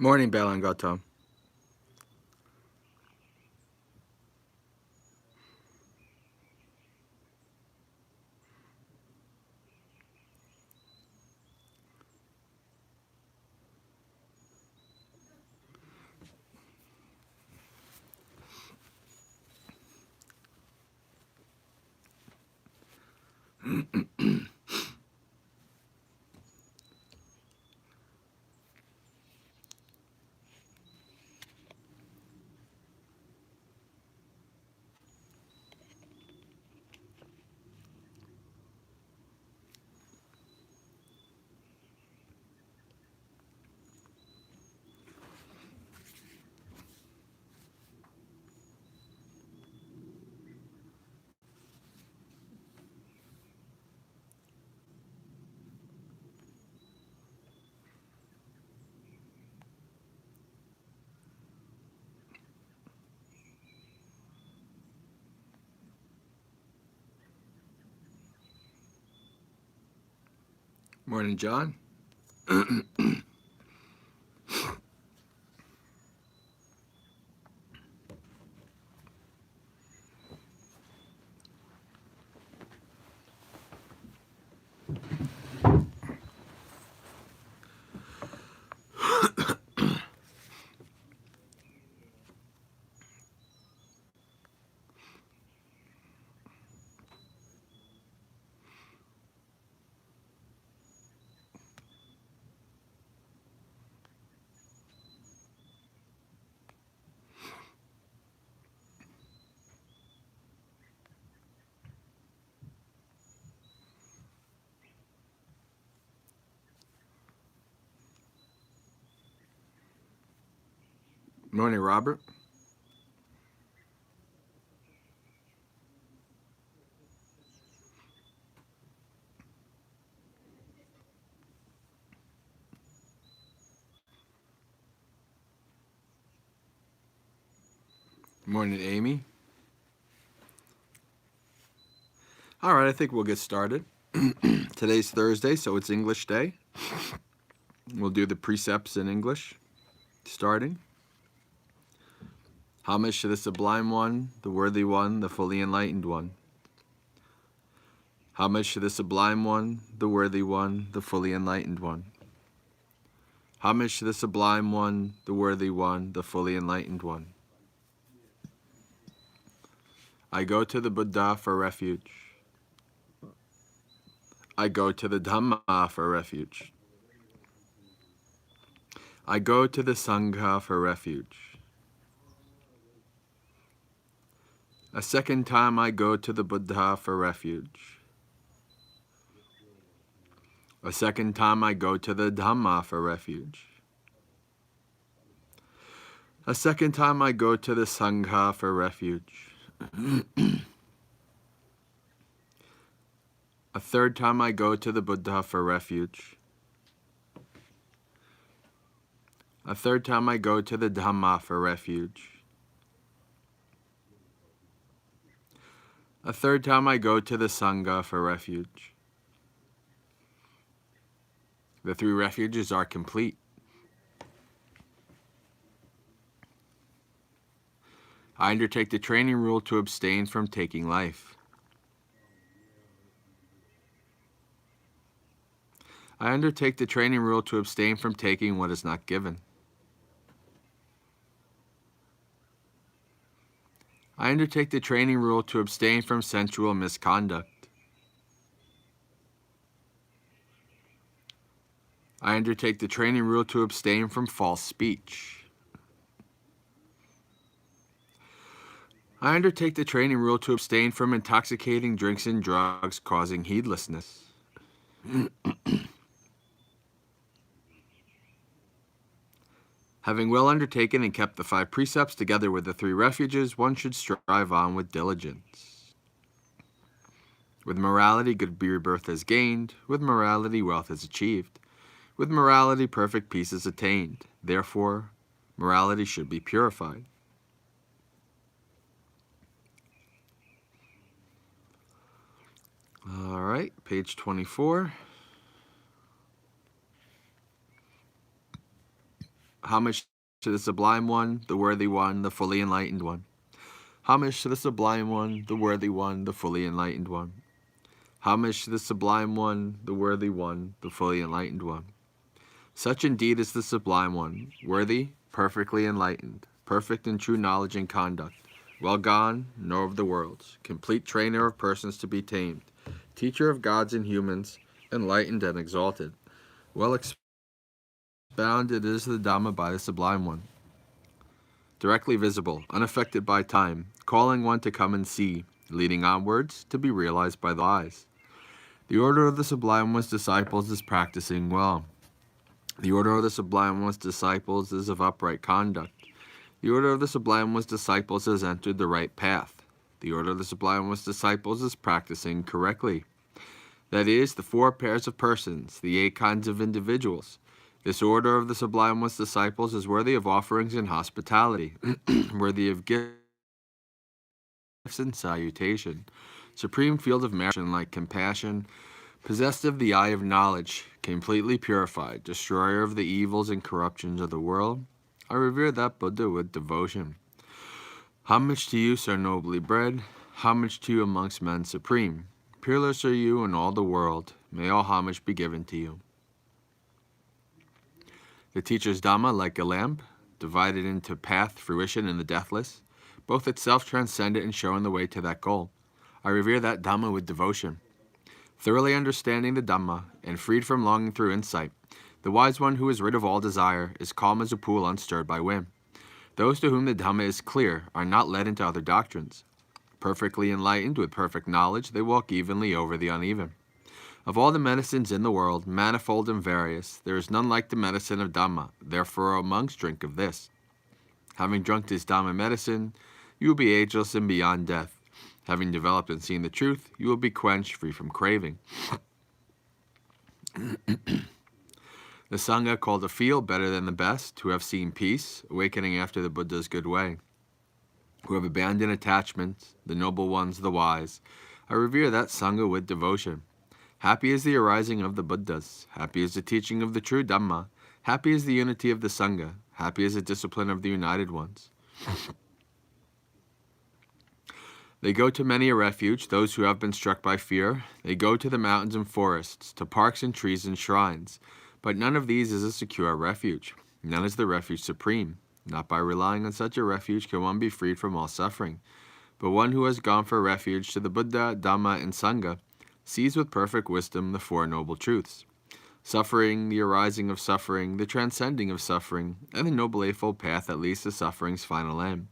Morning, Bella and Gautam. Morning, John. Morning, Robert. Morning, Amy. All right, I think we'll get started. Today's Thursday, so it's English Day. We'll do the precepts in English, starting. Homage to the Sublime One, the Worthy One, the Fully Enlightened One. Homage to the Sublime One, the Worthy One, the Fully Enlightened One. Homage to the Sublime One, the Worthy One, the Fully Enlightened One. I go to the Buddha for refuge. I go to the Dhamma for refuge. I go to the Sangha for refuge. A second time I go to the Buddha for refuge. A second time I go to the Dhamma for refuge. A second time I go to the Sangha for refuge. A third time I go to the Buddha for refuge. A third time I go to the Dhamma for refuge. A third time I go to the Sangha for refuge. The three refuges are complete. I undertake the training rule to abstain from taking life. I undertake the training rule to abstain from taking what is not given. I undertake the training rule to abstain from sensual misconduct. I undertake the training rule to abstain from false speech. I undertake the training rule to abstain from intoxicating drinks and drugs causing heedlessness. Having well undertaken and kept the 5 precepts together with the 3 refuges, one should strive on with diligence. With morality, good rebirth is gained. With morality, wealth is achieved. With morality, perfect peace is attained. Therefore, morality should be purified. All right, page 24. Homage to the Sublime One, the Worthy One, the Fully Enlightened One. Homage to the Sublime One, the Worthy One, the Fully Enlightened One. Homage to the Sublime One, the Worthy One, the Fully Enlightened One. Such indeed is the Sublime One, worthy, perfectly enlightened, perfect in true knowledge and conduct, well gone, knower of the worlds, complete trainer of persons to be tamed, teacher of gods and humans, enlightened and exalted. Well expounded is the Dhamma by the Sublime One. Directly visible, unaffected by time, calling one to come and see, leading onwards to be realized by the eyes. The order of the Sublime One's disciples is practicing well. The order of the Sublime One's disciples is of upright conduct. The order of the Sublime One's disciples has entered the right path. The order of the Sublime One's disciples is practicing correctly. That is, the 4 pairs of persons, the 8 kinds of individuals. This order of the Sublime One's disciples is worthy of offerings and hospitality, worthy of gifts and salutation. Supreme field of merit like compassion, possessed of the eye of knowledge, completely purified, destroyer of the evils and corruptions of the world, I revere that Buddha with devotion. Homage to you, sir nobly bred, homage to you amongst men supreme. Peerless are you in all the world, may all homage be given to you. The teacher's Dhamma, like a lamp, divided into path, fruition, and the deathless, both itself transcendent and showing the way to that goal. I revere that Dhamma with devotion. Thoroughly understanding the Dhamma, and freed from longing through insight, the wise one who is rid of all desire is calm as a pool unstirred by wind. Those to whom the Dhamma is clear are not led into other doctrines. Perfectly enlightened with perfect knowledge, they walk evenly over the uneven. Of all the medicines in the world, manifold and various, there is none like the medicine of Dhamma. Therefore, O monks, drink of this. Having drunk this Dhamma medicine, you will be ageless and beyond death. Having developed and seen the truth, you will be quenched, free from craving. The Sangha called a field better than the best, who have seen peace, awakening after the Buddha's good way, who have abandoned attachments, the noble ones, the wise. I revere that Sangha with devotion. Happy is the arising of the Buddhas. Happy is the teaching of the true Dhamma. Happy is the unity of the Sangha. Happy is the discipline of the united ones. They go to many a refuge, those who have been struck by fear. They go to the mountains and forests, to parks and trees and shrines. But none of these is a secure refuge. None is the refuge supreme. Not by relying on such a refuge can one be freed from all suffering. But one who has gone for refuge to the Buddha, Dhamma, and Sangha sees with perfect wisdom the 4 noble truths. Suffering, the arising of suffering, the transcending of suffering, and the Noble Eightfold Path that leads to suffering's final end.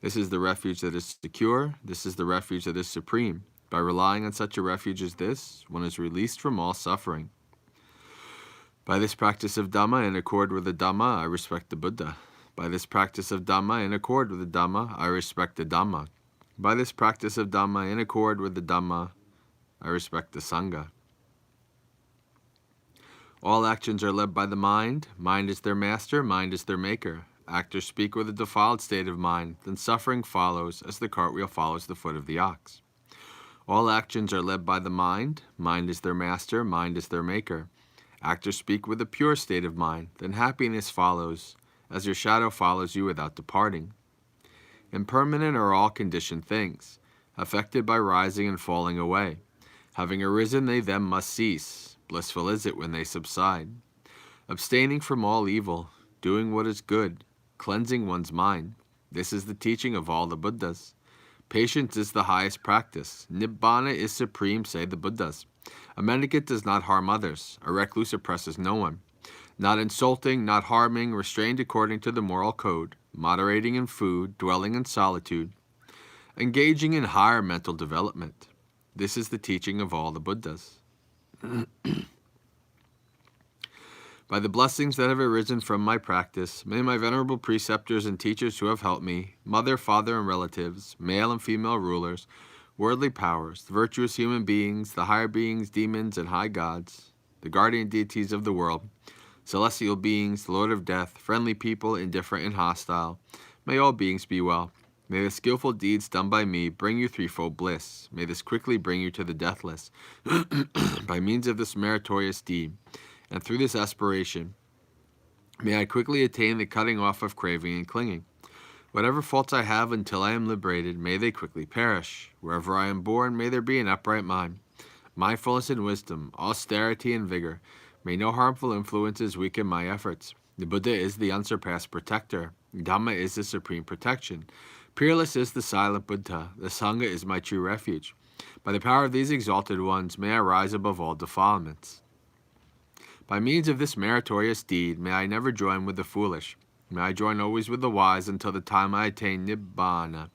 This is the refuge that is secure. This is the refuge that is supreme. By relying on such a refuge as this, one is released from all suffering. By this practice of Dhamma in accord with the Dhamma, I respect the Buddha. By this practice of Dhamma in accord with the Dhamma, I respect the Dhamma. By this practice of Dhamma in accord with the Dhamma, I respect the Sangha. All actions are led by the mind. Mind is their master, mind is their maker. Actors speak with a defiled state of mind, then suffering follows as the cartwheel follows the foot of the ox. All actions are led by the mind. Mind is their master, mind is their maker. Actors speak with a pure state of mind, then happiness follows as your shadow follows you without departing. Impermanent are all conditioned things, affected by rising and falling away. Having arisen, they then must cease. Blissful is it when they subside. Abstaining from all evil, doing what is good, cleansing one's mind. This is the teaching of all the Buddhas. Patience is the highest practice. Nibbana is supreme, say the Buddhas. A mendicant does not harm others. A recluse oppresses no one. Not insulting, not harming, restrained according to the moral code, moderating in food, dwelling in solitude, engaging in higher mental development. This is the teaching of all the Buddhas. By the blessings that have arisen from my practice, may my venerable preceptors and teachers who have helped me, mother, father, and relatives, male and female rulers, worldly powers, the virtuous human beings, the higher beings, demons, and high gods, the guardian deities of the world, celestial beings, the Lord of Death, friendly people, indifferent and hostile, may all beings be well. May the skillful deeds done by me bring you threefold bliss. May this quickly bring you to the deathless, by means of this meritorious deed, and through this aspiration, May I quickly attain the cutting off of craving and clinging. Whatever faults I have until I am liberated, may they quickly perish. Wherever I am born, may there be an upright mind, mindfulness and wisdom, austerity and vigor. May no harmful influences weaken my efforts. The Buddha is the unsurpassed protector. Dhamma is the supreme protection. Peerless is the silent Buddha. The Sangha is my true refuge. By the power of these exalted ones, may I rise above all defilements. By means of this meritorious deed, may I never join with the foolish. May I join always with the wise until the time I attain Nibbana.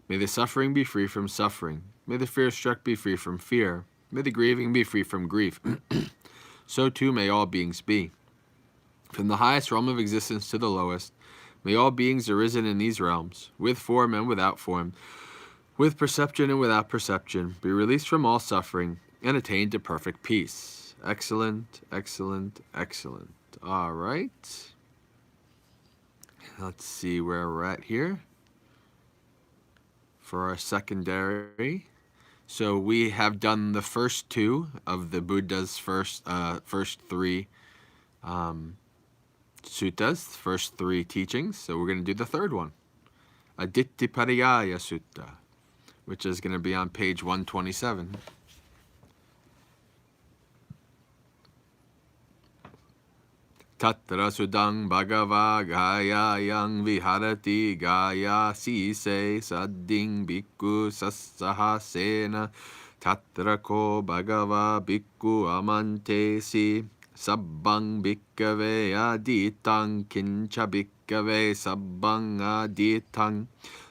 May the suffering be free from suffering. May the fear-struck be free from fear. May the grieving be free from grief. So too may all beings be. From the highest realm of existence to the lowest, may all beings arisen in these realms, with form and without form, with perception and without perception, be released from all suffering and attain to perfect peace. Excellent, excellent, excellent. All right. Let's see where we're at here for our secondary. So we have done the first two of the Buddha's first three suttas, first three teachings. So we're going to do the third one, Adittipariyaya Sutta, which is going to be on page 127. Tatra sudang bhagava gaya yang viharati gaya sise sadding bhikkhu sassahasena tatra ko bhagava bhikkhu amante si sabbang bhikkave aditang kincha bhikkave sabbang aditang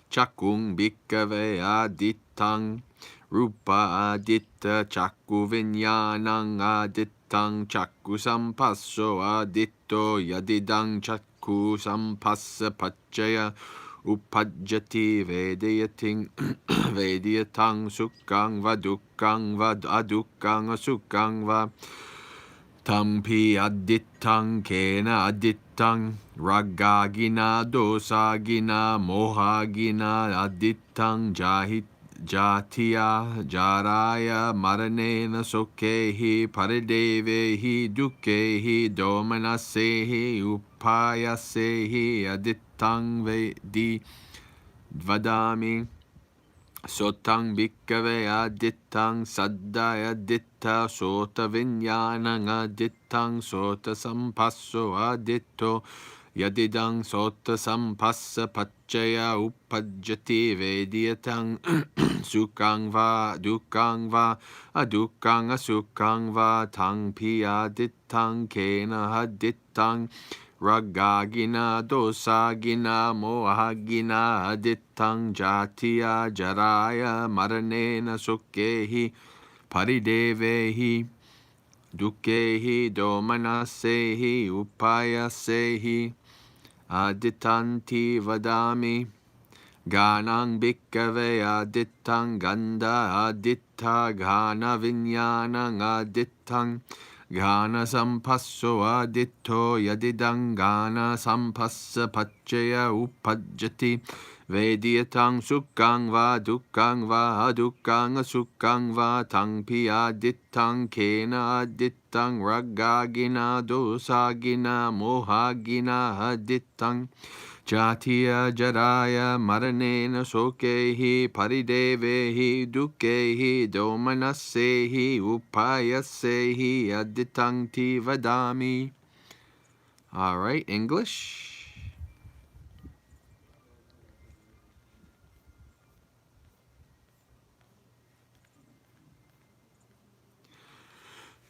chakung bhikkave aditang rupa aditta chakku vinyanang adittang chakku sampasso aditto yadidang chakku sampassa paccaya upajjati vedayating vedayatang sukkang va dukkang va adukkang sukkang va tampi adittang kena adittang raggagina dosagina mohagina adittang Jatiya jaraya maranena sokehi paridevehi dukehi domanasehi upayasehi adittang vedi vadami sotang bhikkave adittang saddaya aditta sota vinyanang adittang sota sampasso aditto yadidang sota sampassa paccaya upajjati vediyatang sukkang va dukkang va adukkang asukkang va tang pi adittang kena adittang raggagina dosagina mohagina adittang jatiya jaraya maranena sukkehi paridevehi dukehi domanasehi upayasehi adittanti vadami ganang bhikkave adittang ganda aditta gana vinyanang adittang gana sampasso aditto yadidang gana sampassa paccaya upajjati vediyatang sukkang va dukkang va adukkang sukkang va tangpi adittang kena adittang raggagina dosagina mohagina adittang jatiya jaraya maranena sokehi paridevehi dukehi domanasehi upayasehi adittang ti vadami. All right, English.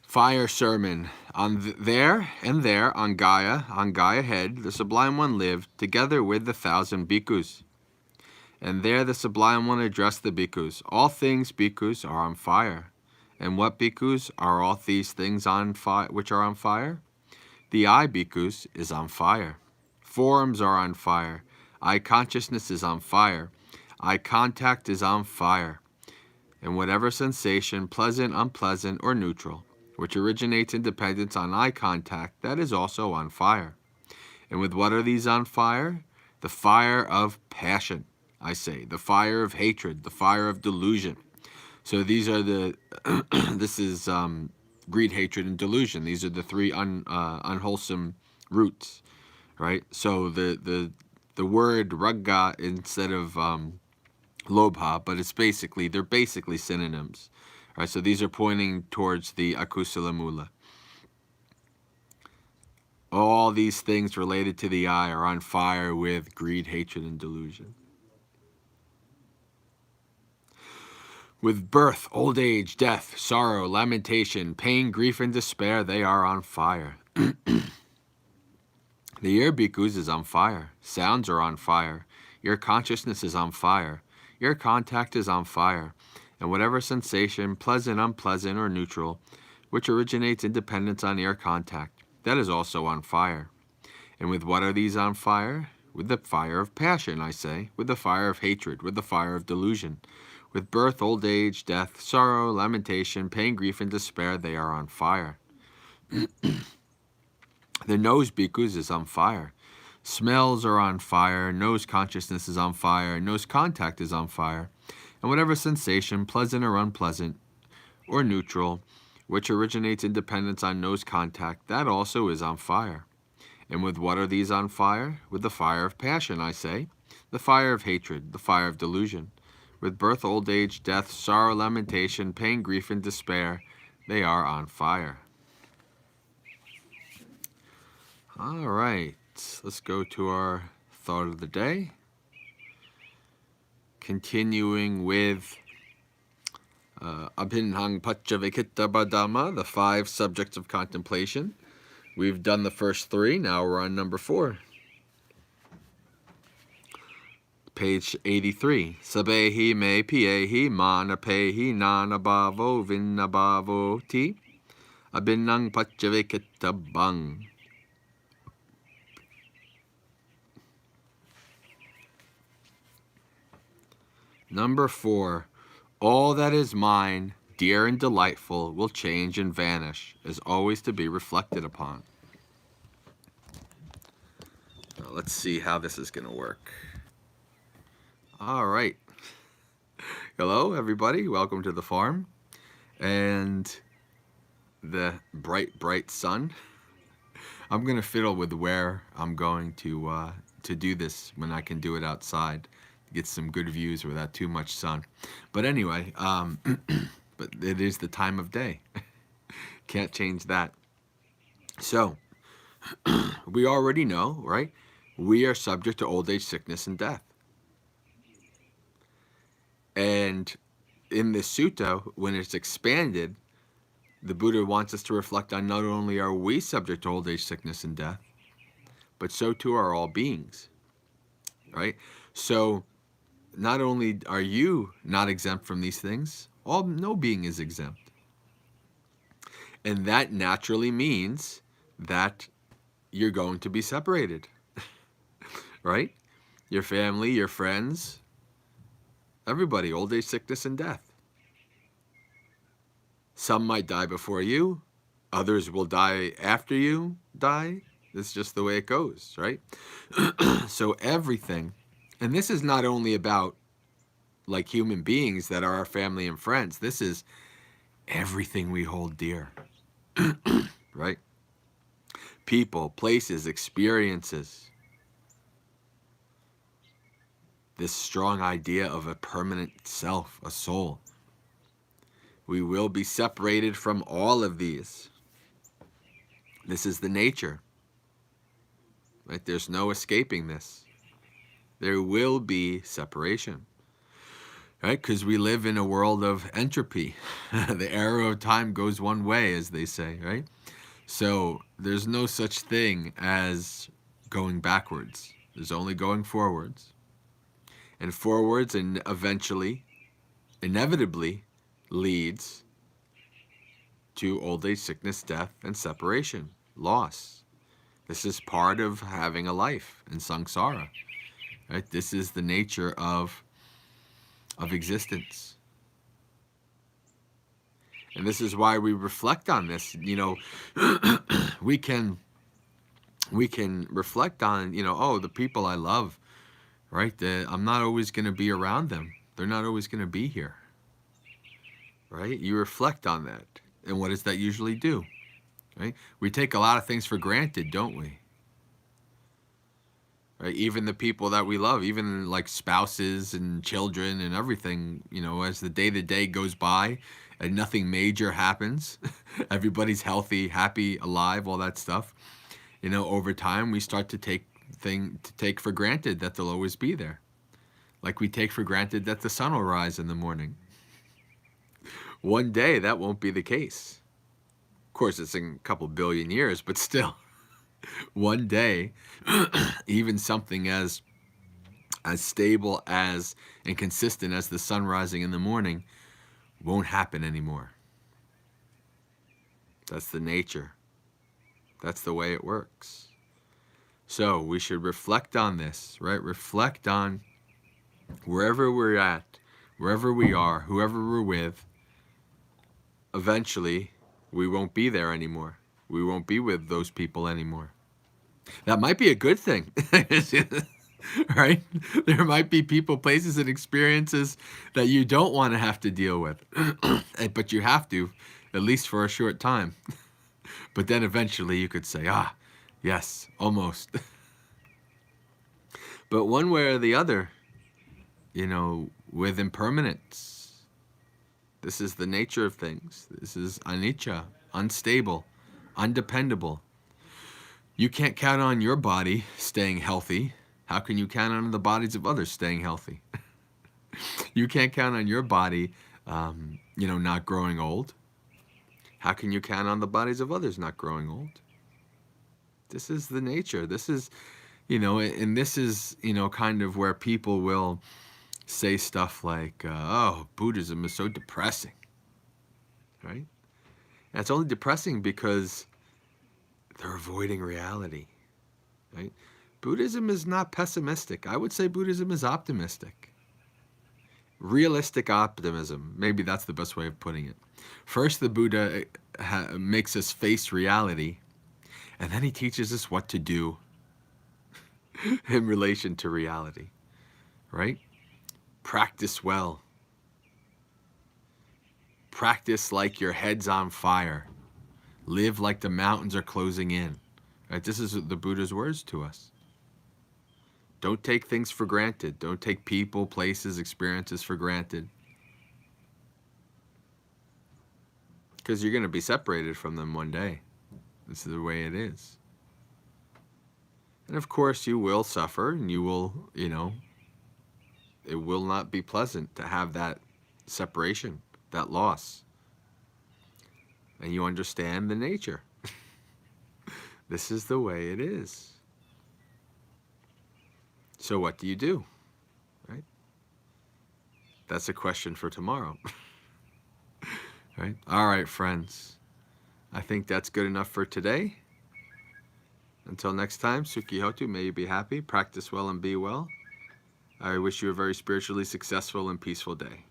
Fire sermon. There on Gaia head, the Sublime One lived together with the 1,000 bhikkhus. And there the Sublime One addressed the bhikkhus. All things, bhikkhus, are on fire. And what, bhikkhus, are all these things on fire which are on fire? The eye, bhikkhus, is on fire. Forms are on fire. Eye consciousness is on fire. Eye contact is on fire. And whatever sensation, pleasant, unpleasant, or neutral, which originates in dependence on eye contact, that is also on fire. And with what are these on fire? The fire of passion, I say, the fire of hatred, the fire of delusion. So these are the, this is greed, hatred, and delusion. These are the three unwholesome roots, right? So the word ragga instead of lobha, but they're basically synonyms, right? So these are pointing towards the akusala mula. All these things related to the eye are on fire with greed, hatred, and delusion. With birth, old age, death, sorrow, lamentation, pain, grief, and despair, they are on fire. The ear, bhikkhus, is on fire. Sounds are on fire. Your consciousness is on fire. Your contact is on fire. And whatever sensation, pleasant, unpleasant, or neutral, which originates in dependence on ear contact, that is also on fire. And with what are these on fire? With the fire of passion, I say. With the fire of hatred. With the fire of delusion. With birth, old age, death, sorrow, lamentation, pain, grief, and despair, they are on fire. The nose, bhikkhus, is on fire. Smells are on fire. Nose consciousness is on fire. Nose contact is on fire. And whatever sensation, pleasant or unpleasant, or neutral, which originates in dependence on nose contact, that also is on fire. And with what are these on fire? With the fire of passion, I say. The fire of hatred, the fire of delusion. With birth, old age, death, sorrow, lamentation, pain, grief, and despair, they are on fire. All right, let's go to our thought of the day. Continuing with Abhinhang Pachavikita Badama, the 5 subjects of contemplation. We've done the first 3, now we're on number 4. Page 83. Sabehi me piehi manapehi nanabavo vinnabavo ti Abhinhang Pachavikita bang. Number 4, all that is mine, dear and delightful, will change and vanish, is always to be reflected upon. Now, let's see how this is going to work. All right. Hello, everybody. Welcome to the farm and the bright, bright sun. I'm going to fiddle with where I'm going to do this when I can do it outside. Get some good views without too much sun. But anyway, but it is the time of day. Can't change that. So, we already know, right? We are subject to old age, sickness, and death. And in the sutta, when it's expanded, the Buddha wants us to reflect on not only are we subject to old age, sickness, and death, but so too are all beings, right? So, not only are you not exempt from these things, no being is exempt. And that naturally means that you're going to be separated, right? Your family, your friends, everybody, old age, sickness, and death. Some might die before you, others will die after you die. It's just the way it goes, right? So everything. And this is not only about like human beings that are our family and friends. This is everything we hold dear, right? People, places, experiences. This strong idea of a permanent self, a soul. We will be separated from all of these. This is the nature, right? There's no escaping this. There will be separation, right? Because we live in a world of entropy. The arrow of time goes one way, as they say, right? So there's no such thing as going backwards. There's only going forwards. And forwards and eventually, inevitably, leads to old age, sickness, death, and separation, loss. This is part of having a life in samsara. Right? This is the nature of existence. And this is why we reflect on this. You know, we can reflect on, you know, oh, the people I love, right? I'm not always going to be around them. They're not always going to be here. Right? You reflect on that. And what does that usually do? Right? We take a lot of things for granted, don't we? right? Even the people that we love, even like spouses and children and everything, you know, as the day goes by and nothing major happens, everybody's healthy, happy, alive, all that stuff. You know, over time we start to take for granted that they'll always be there. Like we take for granted that the sun will rise in the morning. One day that won't be the case. Of course, it's in a couple billion years, but still, one day, even something as stable as and consistent as the sun rising in the morning won't happen anymore. That's the nature. That's the way it works. So we should reflect on this, right? Reflect on wherever we're at, wherever we are, whoever we're with. Eventually, we won't be there anymore. We won't be with those people anymore. That might be a good thing, right? There might be people, places, and experiences that you don't want to have to deal with, but you have to, at least for a short time. But then eventually you could say, ah, yes, almost. But one way or the other, you know, with impermanence, this is the nature of things. This is anicca, unstable, undependable. You can't count on your body staying healthy. How can you count on the bodies of others staying healthy? You can't count on your body, you know, not growing old. How can you count on the bodies of others not growing old? This is the nature. This is, you know, and this is, you know, kind of where people will say stuff like, oh, Buddhism is so depressing, right? And it's only depressing because they're avoiding reality, right? Buddhism is not pessimistic. I would say Buddhism is optimistic. Realistic optimism. Maybe that's the best way of putting it. First, the Buddha makes us face reality, and then he teaches us what to do in relation to reality, right? Practice well. Practice like your head's on fire. Live like the mountains are closing in. Right? This is the Buddha's words to us. Don't take things for granted. Don't take people, places, experiences for granted. Because you're going to be separated from them one day. This is the way it is. And of course you will suffer, and you will, you know, it will not be pleasant to have that separation, that loss. And you understand the nature. This is the way it is. So what do you do? Right? That's a question for tomorrow. Right? All right, friends. I think that's good enough for today. Until next time, Sukhi Hotu, may you be happy, practice well, and be well. I wish you a very spiritually successful and peaceful day.